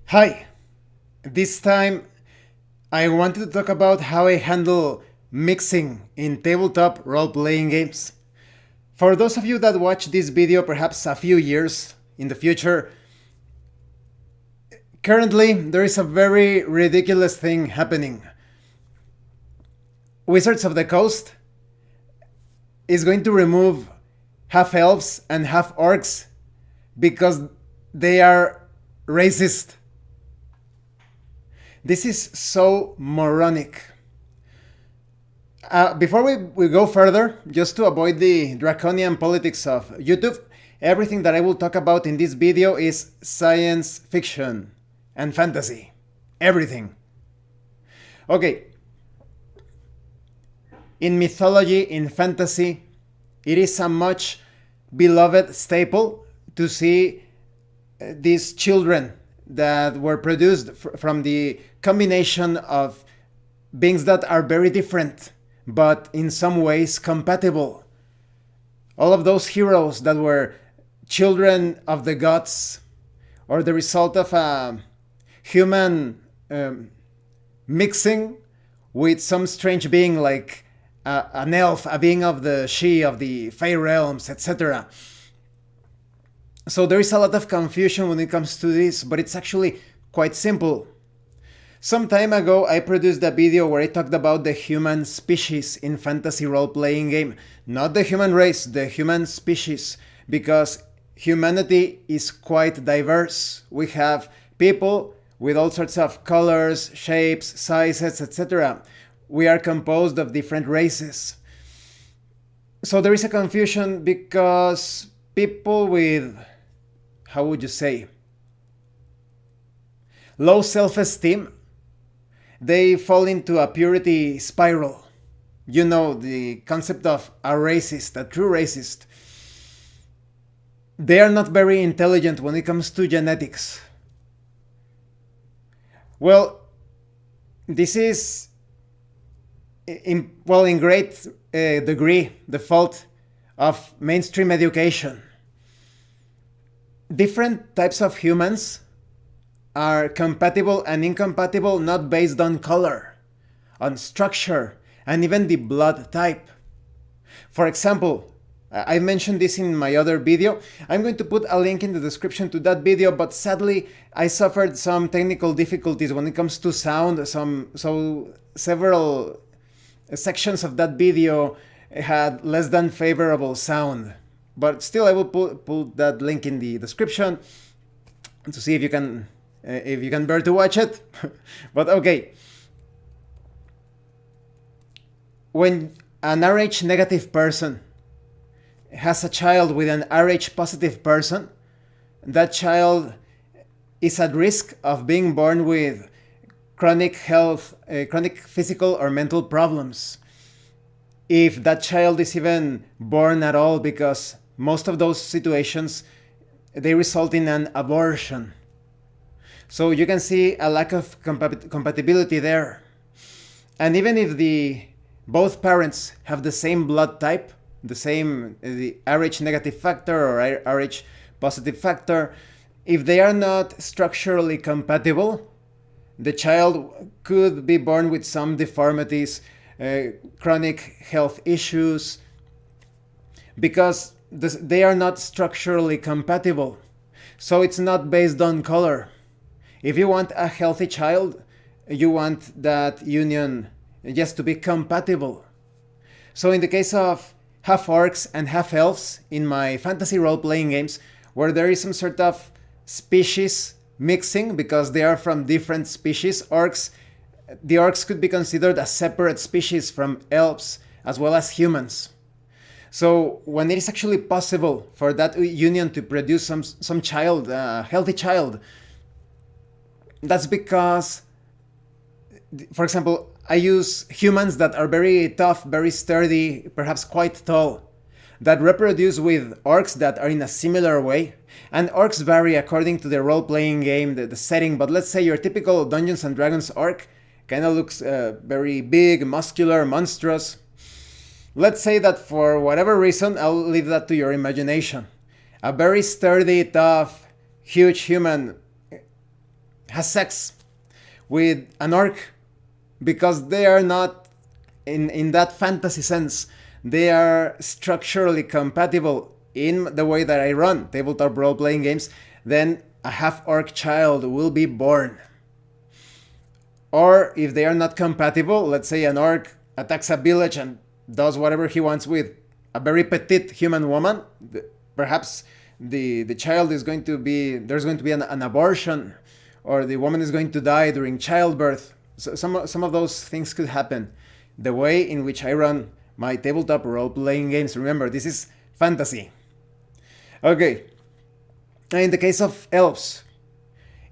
Hi! This time I wanted to talk about how I handle mixing in tabletop role-playing games. For those of you that watch this video perhaps a few years in the future, currently there is a very ridiculous thing happening. Wizards of the Coast is going to remove half elves and half orcs because they are racist. This is so moronic. Before we go further, just to avoid the draconian politics of YouTube, everything that I will talk about in this video is science fiction and fantasy. Everything. Okay. In mythology, in fantasy, it is a much beloved staple to see these children that were produced from the combination of beings that are very different, but in some ways compatible. All of those heroes that were children of the gods, or the result of a human mixing with some strange being like an elf, a being of the She, of the Fey realms, etc. So there is a lot of confusion when it comes to this, but it's actually quite simple. Some time ago, I produced a video where I talked about the human species in fantasy role-playing game. Not the human race, the human species, because humanity is quite diverse. We have people with all sorts of colors, shapes, sizes, etc. We are composed of different races. So there is a confusion because people with, how would you say, low self-esteem, they fall into a purity spiral. You know, the concept of a racist, a true racist. They are not very intelligent when it comes to genetics. Well, this is in great degree the fault of mainstream education. Different types of humans are compatible and incompatible not based on color, on structure, and even the blood type. For example, I mentioned this in my other video. I'm going to put a link in the description to that video, but sadly I suffered some technical difficulties when it comes to sound. So several sections of that video had less than favorable sound. But still, I will put that link in the description to see if you can bear to watch it. But okay, when an Rh negative person has a child with an Rh positive person, that child is at risk of being born with chronic physical or mental problems. If that child is even born at all, because most of those situations, they result in an abortion. So you can see a lack of compatibility there. And even if both parents have the same blood type, the Rh negative factor or Rh positive factor, if they are not structurally compatible, the child could be born with some deformities, chronic health issues, because they are not structurally compatible. So it's not based on color. If you want a healthy child, you want that union just to be compatible. So in the case of half orcs and half elves in my fantasy role-playing games, where there is some sort of species mixing because they are from different species, the orcs could be considered a separate species from elves as well as humans. So when it is actually possible for that union to produce some child, a healthy child, that's because, for example, I use humans that are very tough, very sturdy, perhaps quite tall, that reproduce with orcs that are in a similar way. And orcs vary according to the role-playing game, the setting, but let's say your typical Dungeons and Dragons orc kind of looks very big, muscular, monstrous. Let's say that for whatever reason, I'll leave that to your imagination. A very sturdy, tough, huge human has sex with an orc because they are not in that fantasy sense. They are structurally compatible in the way that I run tabletop role playing games. Then a half orc child will be born. Or if they are not compatible, let's say an orc attacks a village and does whatever he wants with a very petite human woman, perhaps the child is going to be, there's going to be an abortion, or the woman is going to die during childbirth. So some of those things could happen. The way in which I run my tabletop role-playing games, remember, this is fantasy. Okay, in the case of elves,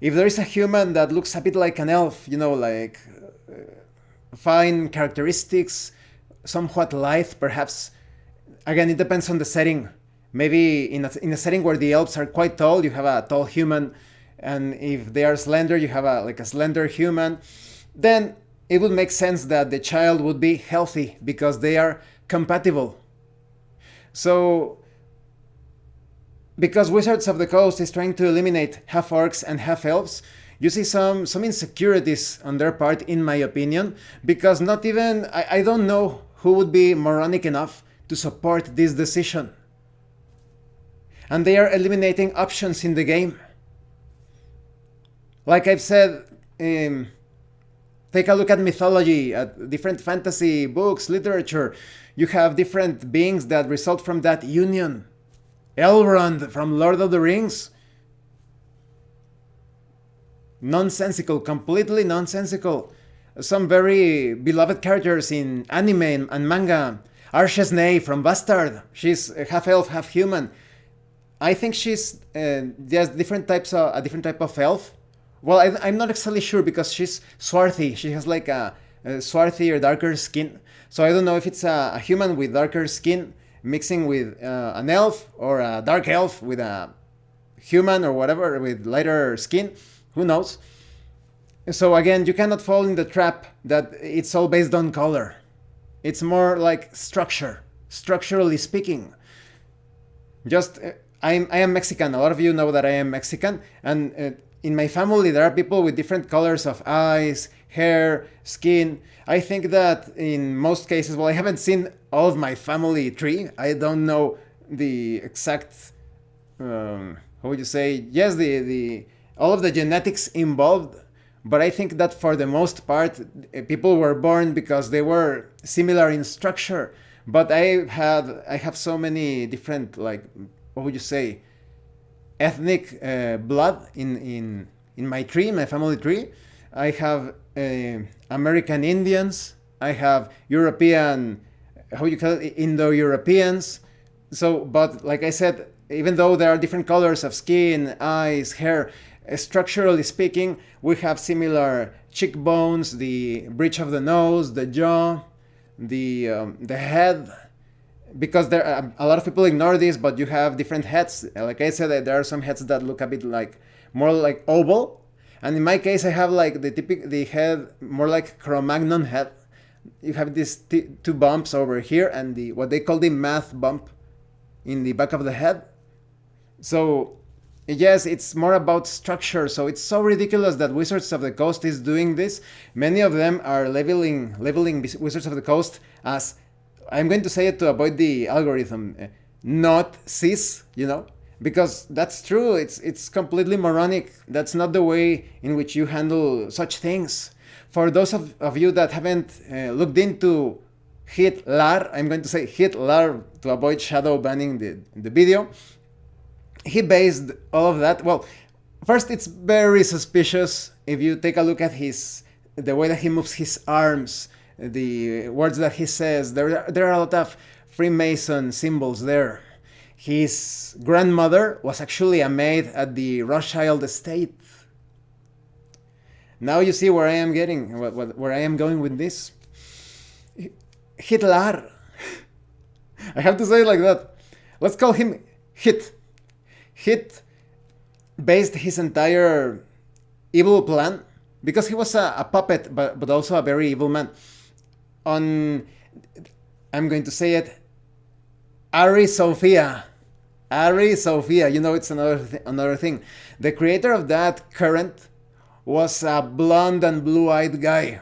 if there is a human that looks a bit like an elf, like fine characteristics, somewhat lithe perhaps, again, it depends on the setting. Maybe in a setting where the elves are quite tall, you have a tall human, and if they are slender, you have a slender human. Then it would make sense that the child would be healthy because they are compatible. So, because Wizards of the Coast is trying to eliminate half orcs and half elves, you see some insecurities on their part, in my opinion, because not even, I don't know who would be moronic enough to support this decision. And they are eliminating options in the game. Like I've said, take a look at mythology, at different fantasy books, literature. You have different beings that result from that union. Elrond from Lord of the Rings. Nonsensical, completely nonsensical. Some very beloved characters in anime and manga. Archesnay from Bastard. She's half elf, half human. I think she's just a different type of elf. Well, I'm not exactly sure because she's swarthy. She has like a swarthy or darker skin. So I don't know if it's a human with darker skin mixing with an elf, or a dark elf with a human or whatever with lighter skin. Who knows? So again, you cannot fall in the trap that it's all based on color. It's more like structure, structurally speaking. Just, I am Mexican. A lot of you know that I am Mexican. And in my family, there are people with different colors of eyes, hair, skin. I think that in most cases, well, I haven't seen all of my family tree. I don't know the exact, how would you say? Yes, the all of the genetics involved. But I think that for the most part, people were born because they were similar in structure. But I have so many different, like, what would you say, ethnic blood in my tree, my family tree. I have American Indians. I have European, how you call it, Indo-Europeans. So, but like I said, even though there are different colors of skin, eyes, hair, structurally speaking, we have similar cheekbones, the bridge of the nose, the jaw, the head. Because there are, a lot of people ignore this, but you have different heads. Like I said, there are some heads that look a bit like more like oval, and in my case, I have like the head more like Cro-Magnon head. You have these two bumps over here, and what they call the math bump in the back of the head. So yes, it's more about structure. So it's so ridiculous that Wizards of the Coast is doing this. Many of them are labeling Wizards of the Coast as, I'm going to say it to avoid the algorithm, not cis, because that's true. It's completely moronic. That's not the way in which you handle such things. For those of you that haven't looked into Hitler, I'm going to say Hitler to avoid shadow banning the video. He based all of that. Well, first, it's very suspicious if you take a look at the way that he moves his arms, the words that he says. There are a lot of Freemason symbols there. His grandmother was actually a maid at the Rothschild estate. Now you see where I am where I am going with this. Hitler. I have to say it like that. Let's call him Hit. Hit based his entire evil plan, because he was a puppet, but also a very evil man, on, I'm going to say it, Ari Sophia. Ari Sophia, it's another thing. The creator of that current was a blonde and blue-eyed guy.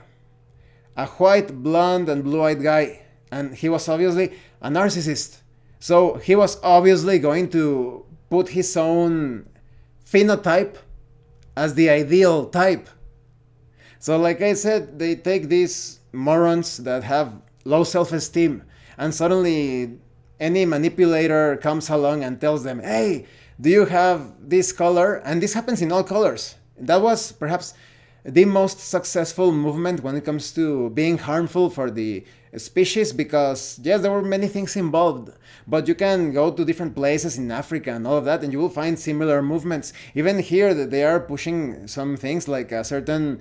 A white, blonde, and blue-eyed guy. And he was obviously a narcissist. So he was obviously going to put his own phenotype as the ideal type. So like I said, they take these morons that have low self-esteem, and suddenly any manipulator comes along and tells them, hey, do you have this color? And this happens in all colors. That was perhaps the most successful movement when it comes to being harmful for the species, because yes, there were many things involved, but you can go to different places in Africa and all of that and you will find similar movements. Even here they are pushing some things, like a certain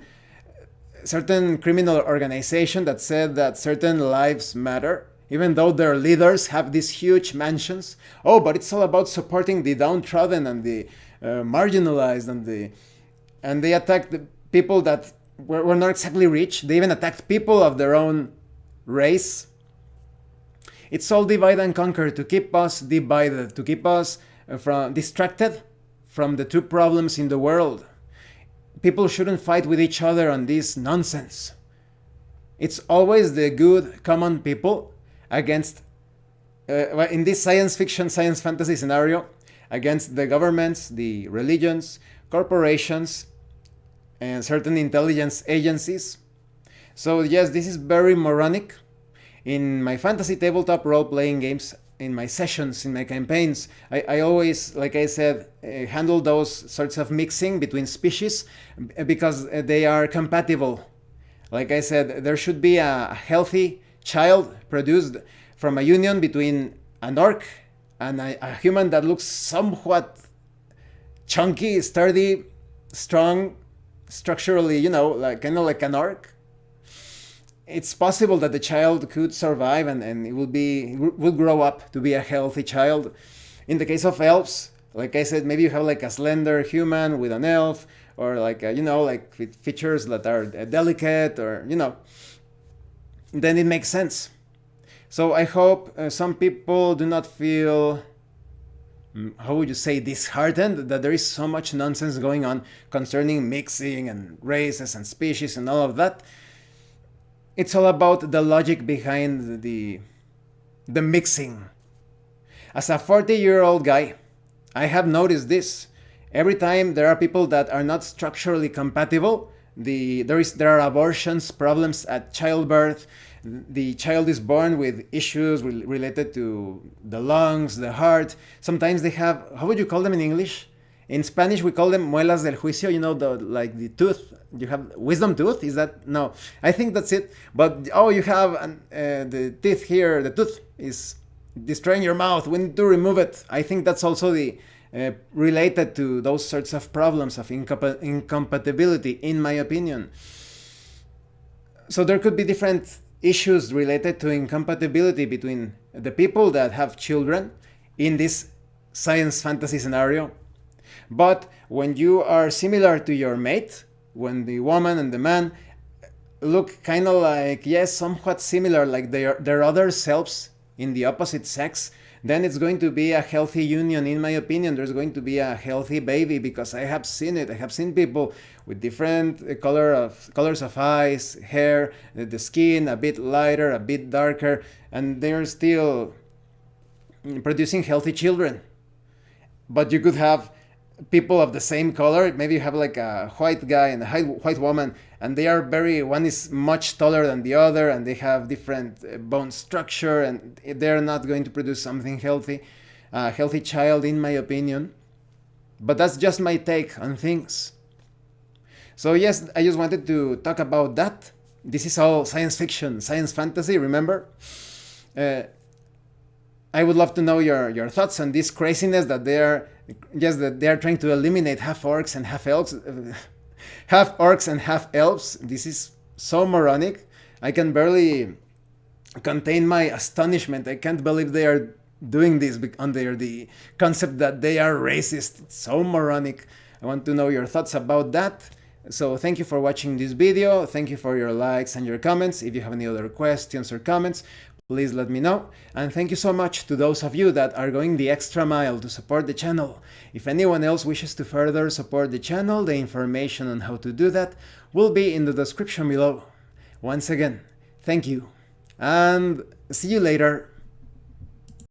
criminal organization that said that certain lives matter, even though their leaders have these huge mansions. Oh, but it's all about supporting the downtrodden and the marginalized, and they attacked the people that were not exactly rich. They even attacked people of their own race. It's all divide and conquer to keep us divided, to keep us distracted from the true problems in the world. People shouldn't fight with each other on this nonsense. It's always the good common people against, in this science fiction, science fantasy scenario, against the governments, the religions, corporations, and certain intelligence agencies. So yes, this is very moronic. In my fantasy tabletop role-playing games, in my sessions, in my campaigns, I always, like I said, handle those sorts of mixing between species because they are compatible. Like I said, there should be a healthy child produced from a union between an orc and a human that looks somewhat chunky, sturdy, strong, structurally, you know, like kind of like an orc. It's possible that the child could survive and it will grow up to be a healthy child. In the case of elves, like I said, maybe you have like a slender human with an elf, or like you know, like with features that are delicate, or you know, then it makes sense. So I hope some people do not feel, how would you say, disheartened that there is so much nonsense going on concerning mixing and races and species and all of that. It's all about the logic behind the mixing. As a 40-year-old guy, I have noticed this. Every time there are people that are not structurally compatible, there are abortions, problems at childbirth. The child is born with issues related to the lungs, the heart. Sometimes they have, how would you call them in English? In Spanish, we call them muelas del juicio, you know, like the tooth. You have wisdom tooth, is that? No, I think that's it. But, oh, you have the teeth here, the tooth is destroying your mouth. We need to remove it. I think that's also related to those sorts of problems of incompatibility, in my opinion. So there could be different issues related to incompatibility between the people that have children in this science fantasy scenario. But when you are similar to your mate, when the woman and the man look kind of like, yes, somewhat similar, like their other selves in the opposite sex, then it's going to be a healthy union, in my opinion. There's going to be a healthy baby, because I have seen it. I have seen people with different colors of eyes, hair, the skin a bit lighter, a bit darker, and they're still producing healthy children. But you could have people of the same color. Maybe you have like a white guy and a white woman, and they are one is much taller than the other, and they have different bone structure, and they're not going to produce something healthy, a healthy child, in my opinion. But that's just my take on things. So yes, I just wanted to talk about that. This is all science fiction, science fantasy, remember? I would love to know your thoughts on this craziness that they are trying to eliminate half orcs and half elves, half orcs and half elves. This is so moronic. I can barely contain my astonishment. I can't believe they are doing this under the concept that they are racist. It's so moronic. I want to know your thoughts about that. So thank you for watching this video. Thank you for your likes and your comments. If you have any other questions or comments, please let me know. And thank you so much to those of you that are going the extra mile to support the channel. If anyone else wishes to further support the channel, the information on how to do that will be in the description below. Once again, thank you, and see you later.